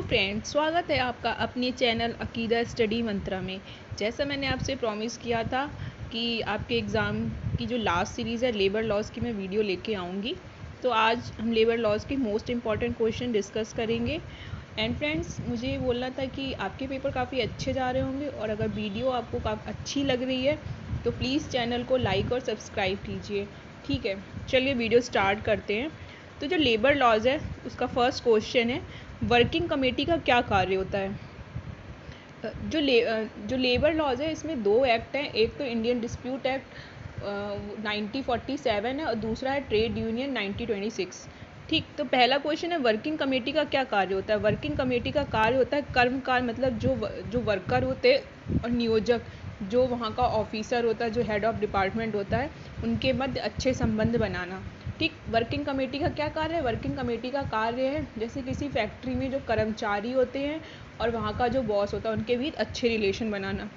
Friends, स्वागत है आपका अपने चैनल अकीदा स्टडी मंत्रा में। जैसा मैंने आपसे प्रॉमिस किया था कि आपके एग्ज़ाम की जो लास्ट सीरीज़ है लेबर लॉज की, मैं वीडियो लेके आऊँगी। तो आज हम लेबर लॉज के मोस्ट इम्पॉर्टेंट क्वेश्चन डिस्कस करेंगे। एंड फ्रेंड्स, मुझे ये बोलना था कि आपके पेपर काफ़ी अच्छे जा रहे होंगे, और अगर वीडियो आपको काफ़ी अच्छी लग रही है तो प्लीज़ चैनल को लाइक और सब्सक्राइब कीजिए। ठीक है, चलिए वीडियो स्टार्ट करते हैं। तो जो लेबर लॉज है उसका फर्स्ट क्वेश्चन है, वर्किंग कमेटी का क्या कार्य होता है। जो लेबर लॉज है इसमें दो एक्ट हैं, एक तो इंडियन डिस्प्यूट एक्ट 1947 है और दूसरा है ट्रेड यूनियन 1926। ठीक, तो पहला क्वेश्चन है वर्किंग कमेटी का क्या कार्य होता है। वर्किंग कमेटी का कार्य होता है कर्मकार, मतलब जो वर्कर होते और नियोजक, जो वहाँ का ऑफिसर होता है, जो हेड ऑफ डिपार्टमेंट होता है, उनके मध्य अच्छे संबंध बनाना। ठीक, वर्किंग कमेटी का क्या कार्य है। वर्किंग कमेटी का कार्य है जैसे किसी फैक्ट्री में जो कर्मचारी होते हैं और वहाँ का जो बॉस होता है उनके बीच अच्छे रिलेशन बनाना।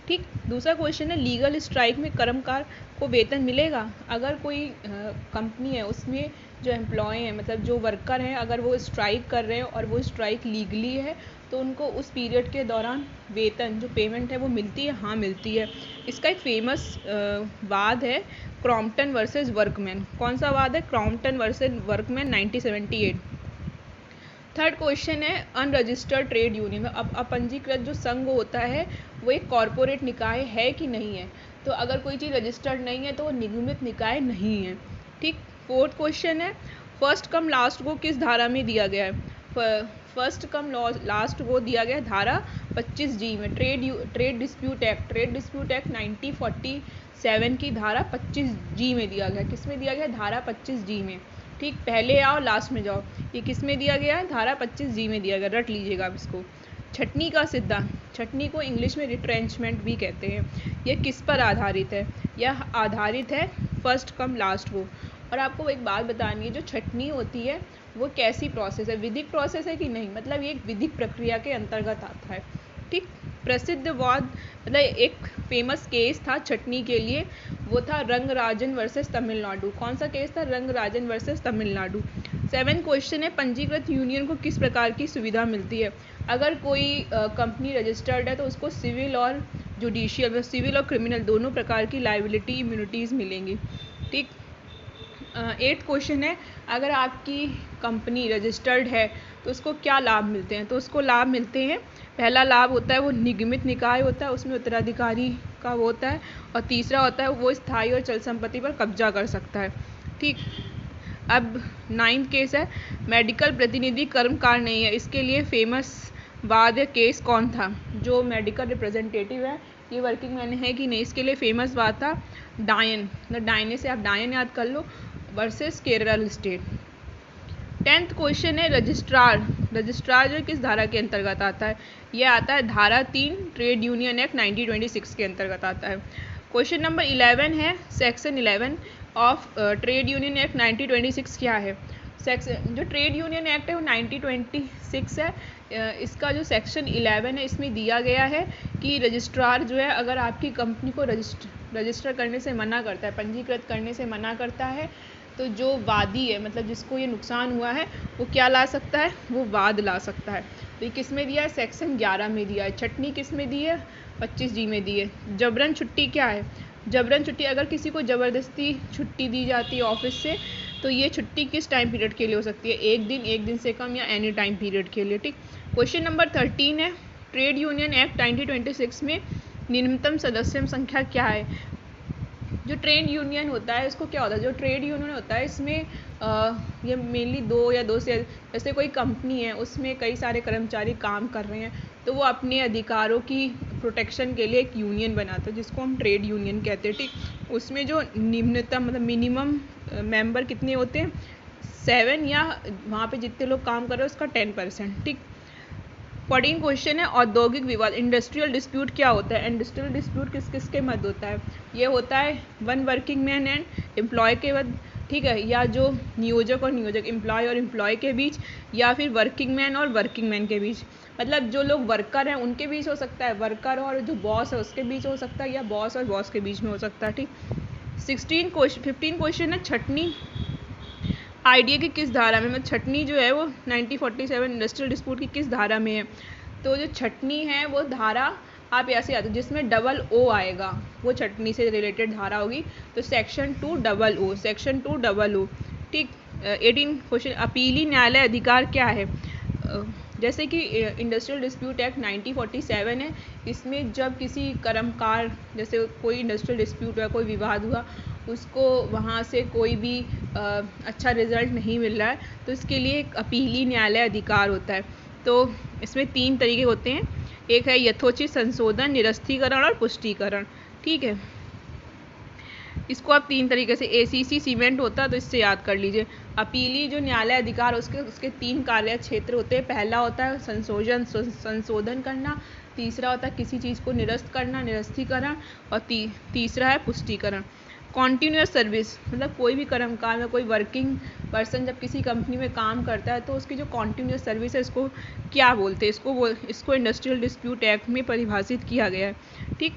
ठीक, दूसरा क्वेश्चन है लीगल स्ट्राइक में कर्मकार को वेतन मिलेगा। अगर कोई कंपनी है उसमें जो एम्प्लॉय हैं, मतलब जो वर्कर हैं, अगर वो स्ट्राइक कर रहे हैं और वो स्ट्राइक लीगली है तो उनको उस पीरियड के दौरान वेतन जो पेमेंट है वो मिलती है। हाँ, मिलती है। इसका एक फेमस वाद है क्रॉम्पटन वर्सेस वर्कमैन। कौन सा वाद है? Crompton versus workman 1978। Third question है अनरजिस्टर्ड ट्रेड यूनियन। अब अपंजीकृत जो संघ होता है वो एक कॉरपोरेट निकाय है कि नहीं है। तो अगर कोई चीज़ रजिस्टर्ड नहीं है तो वो निगमित निकाय नहीं है। ठीक, फोर्थ क्वेश्चन है फर्स्ट कम लास्ट को किस धारा में दिया गया है। फर्स्ट कम लास्ट को दिया गया है धारा 25G में, ट्रेड डिस्प्यूट एक्ट 1947 की धारा 25G में दिया गया। किस में दिया गया? धारा 25G में। ठीक, पहले आओ लास्ट में जाओ। ये किस में दिया गया है? धारा 25G में दिया गया, रट लीजिएगा आप इसको। छटनी का सिद्धांत, छटनी को इंग्लिश में रिट्रेंचमेंट भी कहते हैं। यह किस पर आधारित है? यह आधारित है फर्स्ट कम लास्ट को। और आपको एक बात बतानी है, जो छटनी होती है वो कैसी प्रोसेस है, विधिक प्रोसेस है कि नहीं, मतलब ये एक विधिक प्रक्रिया के अंतर्गत आता है। ठीक, प्रसिद्ध वाद मतलब एक फेमस केस था छटनी के लिए, वो था रंगराजन वर्सेस तमिलनाडु। कौन सा केस था? रंगराजन वर्सेस तमिलनाडु। 7 क्वेश्चन है पंजीकृत यूनियन को किस प्रकार की सुविधा मिलती है। अगर कोई कंपनी रजिस्टर्ड है तो उसको सिविल और जुडिशियल, सिविल और क्रिमिनल दोनों प्रकार की लाइबिलिटी इम्यूनिटीज़ मिलेंगी। ठीक, 8 क्वेश्चन है अगर आपकी कंपनी रजिस्टर्ड है तो उसको क्या लाभ मिलते हैं। तो उसको लाभ मिलते हैं, पहला लाभ होता है वो निगमित निकाय होता है, उसमें उत्तराधिकारी का वो होता है, और तीसरा होता है वो स्थायी और चल संपत्ति पर कब्जा कर सकता है। ठीक, अब 9th केस है मेडिकल प्रतिनिधि कर्मकार नहीं है। इसके लिए फेमस वाद या केस कौन था? जो मेडिकल रिप्रेजेंटेटिव है ये वर्किंग मैन है कि नहीं, इसके लिए फेमस बात था डायन, डायने से आप डायन याद कर लो, versus Kerala state. 10th question है रजिस्ट्रार जो किस धारा के अंतर्गत आता है। यह आता है धारा 3 ट्रेड यूनियन एक्ट 1926 के अंतर्गत आता है। क्वेश्चन नंबर 11 है section 11 of trade union act 1926 क्या है। सेक्शन जो ट्रेड यूनियन एक्ट है वो 1926 है। इसका जो सेक्शन 11 है इसमें दिया गया है कि रजिस्ट्रार जो है अगर आपकी कंपनी को रजिस्टर करने से मना करता है, पंजीकृत करने से मना करता है, तो जो वादी है, मतलब जिसको ये नुकसान हुआ है, वो क्या ला सकता है? वो वाद ला सकता है। तो ये किस में दिया है? सेक्शन 11 में दिया है। छटनी किस में दी है? 25G में दी है। जबरन छुट्टी क्या है? जबरन छुट्टी अगर किसी को ज़बरदस्ती छुट्टी दी जाती है ऑफिस से, तो ये छुट्टी किस टाइम पीरियड के लिए हो सकती है? एक दिन से कम, या एनी टाइम पीरियड के लिए। ठीक, क्वेश्चन नंबर 13 है ट्रेड यूनियन एक्ट 1926 में न्यूनतम सदस्य संख्या क्या है। जो ट्रेड यूनियन होता है इसको क्या होता है? जो ट्रेड यूनियन होता है इसमें ये मेनली 2 या 2 से, जैसे कोई कंपनी है उसमें कई सारे कर्मचारी काम कर रहे हैं तो वो अपने अधिकारों की प्रोटेक्शन के लिए एक यूनियन बनाते हैं जिसको हम ट्रेड यूनियन कहते हैं। ठीक, उसमें जो निम्नतम मतलब मिनिमम मेंबर कितने होते हैं? 7, या वहाँ पे जितने लोग काम कर रहे हैं उसका 10%। ठीक, 14 क्वेश्चन है औद्योगिक विवाद इंडस्ट्रियल डिस्प्यूट क्या होता है। इंडस्ट्रियल डिस्प्यूट किस किस के मध्य होता है? ये होता है one working man and employ के मध्य, ठीक है, या जो नियोजक और नियोजक, एम्प्लॉय और एम्प्लॉय के बीच, या फिर वर्किंग मैन और वर्किंग मैन के बीच। मतलब जो लोग वर्कर हैं उनके बीच हो सकता है, वर्कर और जो बॉस है उसके बीच हो सकता है, या बॉस और बॉस के बीच में हो सकता है। ठीक, 15 क्वेश्चन है छटनी आईडीए की किस धारा में, मतलब छटनी जो है वो 1947 इंडस्ट्रियल डिस्प्यूट की किस धारा में है? तो जो छटनी है वो धारा आप ऐसे याद, जिसमें डबल ओ आएगा वो छटनी से रिलेटेड धारा होगी, तो सेक्शन 200, सेक्शन 200। ठीक। 18 क्वेश्चन, अपीली न्यायालय अधिकार क्या है? जैसे कि इंडस्ट्रियल डिस्प्यूट एक्ट 1947 है, इसमें जब किसी कर्मकार, जैसे कोई इंडस्ट्रियल डिस्प्यूट हुआ, कोई विवाद हुआ, उसको वहाँ से कोई भी अच्छा रिजल्ट नहीं मिल रहा है, तो इसके लिए एक अपीली न्यायालय अधिकार होता है। तो इसमें 3 तरीके होते हैं, एक है यथोचित संशोधन, निरस्तीकरण और पुष्टिकरण। ठीक है, इसको आप 3 तरीके से, एसीसी सीमेंट होता है तो इससे याद कर लीजिए। अपीली जो न्यायालय अधिकार उसके 3 कार्य क्षेत्र होते हैं। पहला होता है संशोधन करना, तीसरा होता है किसी चीज़ को निरस्त करना, निरस्तीकरण, और तीसरा है पुष्टिकरण। कॉन्टीन्यूअस सर्विस, मतलब कोई भी कर्मकार में कोई वर्किंग पर्सन जब किसी कंपनी में काम करता है तो उसकी जो कॉन्टीन्यूअस सर्विस है इसको क्या बोलते हैं? इसको इंडस्ट्रियल डिस्प्यूट एक्ट में परिभाषित किया गया है। ठीक।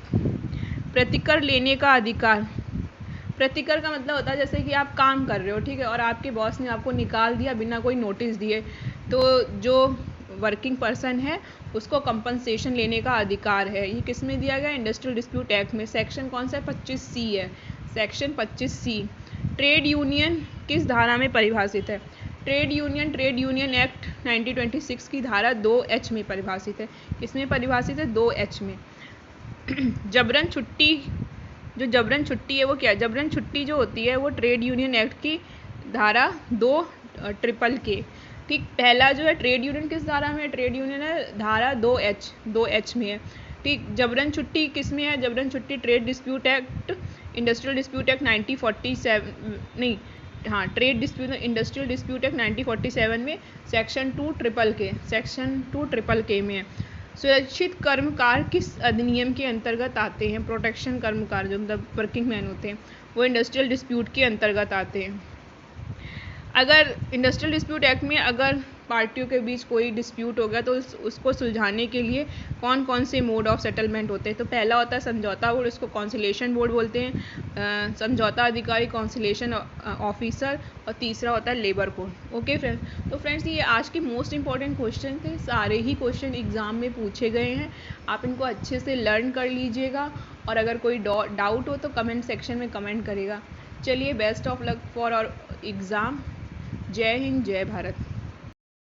प्रतिकर लेने का अधिकार, प्रतिकर का मतलब होता है जैसे कि आप काम कर रहे हो, ठीक है, और आपके बॉस ने आपको निकाल दिया बिना कोई नोटिस दिए, तो जो वर्किंग पर्सन है उसको कंपनसेशन लेने का अधिकार है। ये किस में दिया गया? इंडस्ट्रियल डिस्प्यूट एक्ट में। सेक्शन कौन सा है? 25C है, सेक्शन 25C। ट्रेड यूनियन किस धारा में परिभाषित है? ट्रेड यूनियन एक्ट 1926 की धारा 2H में परिभाषित है। किसमें परिभाषित है? 2H में। जबरन छुट्टी, जो जबरन छुट्टी है वो क्या है? जबरन छुट्टी जो होती है वो ट्रेड यूनियन एक्ट की धारा 2 के। ठीक। पहला जो है ट्रेड यूनियन किस धारा में है? ट्रेड यूनियन है धारा 2H में है। ठीक। जबरन छुट्टी किस में है? जबरन छुट्टी trade dispute act, industrial dispute act 1947, नहीं, हाँ, इंडस्ट्रियल डिस्प्यूट एक्ट 1947 में सेक्शन 2 के में है। सुरक्षित कर्मकार किस अधिनियम के अंतर्गत आते हैं? प्रोटेक्शन कर्मकार, जो मतलब वर्किंग मैन होते हैं, वो इंडस्ट्रियल डिस्प्यूट के अंतर्गत आते हैं। अगर इंडस्ट्रियल डिस्प्यूट एक्ट में अगर पार्टियों के बीच कोई डिस्प्यूट हो गया तो उसको सुलझाने के लिए कौन कौन से मोड ऑफ सेटलमेंट होते हैं? तो पहला होता है समझौता बोर्ड, इसको कॉन्सिलेशन बोर्ड बोलते हैं, समझौता अधिकारी, कॉन्सिलेशन ऑफिसर, और तीसरा होता है लेबर कोर्ट। ओके फ्रेंड्स, तो फ्रेंड्स ये आज के मोस्ट इंपॉर्टेंट क्वेश्चन थे। सारे ही क्वेश्चन एग्जाम में पूछे गए हैं, आप इनको अच्छे से लर्न कर लीजिएगा, और अगर कोई डाउट हो तो कमेंट सेक्शन में कमेंट करेगा। चलिए, best of luck for our exam. जय हिंद, जय भारत।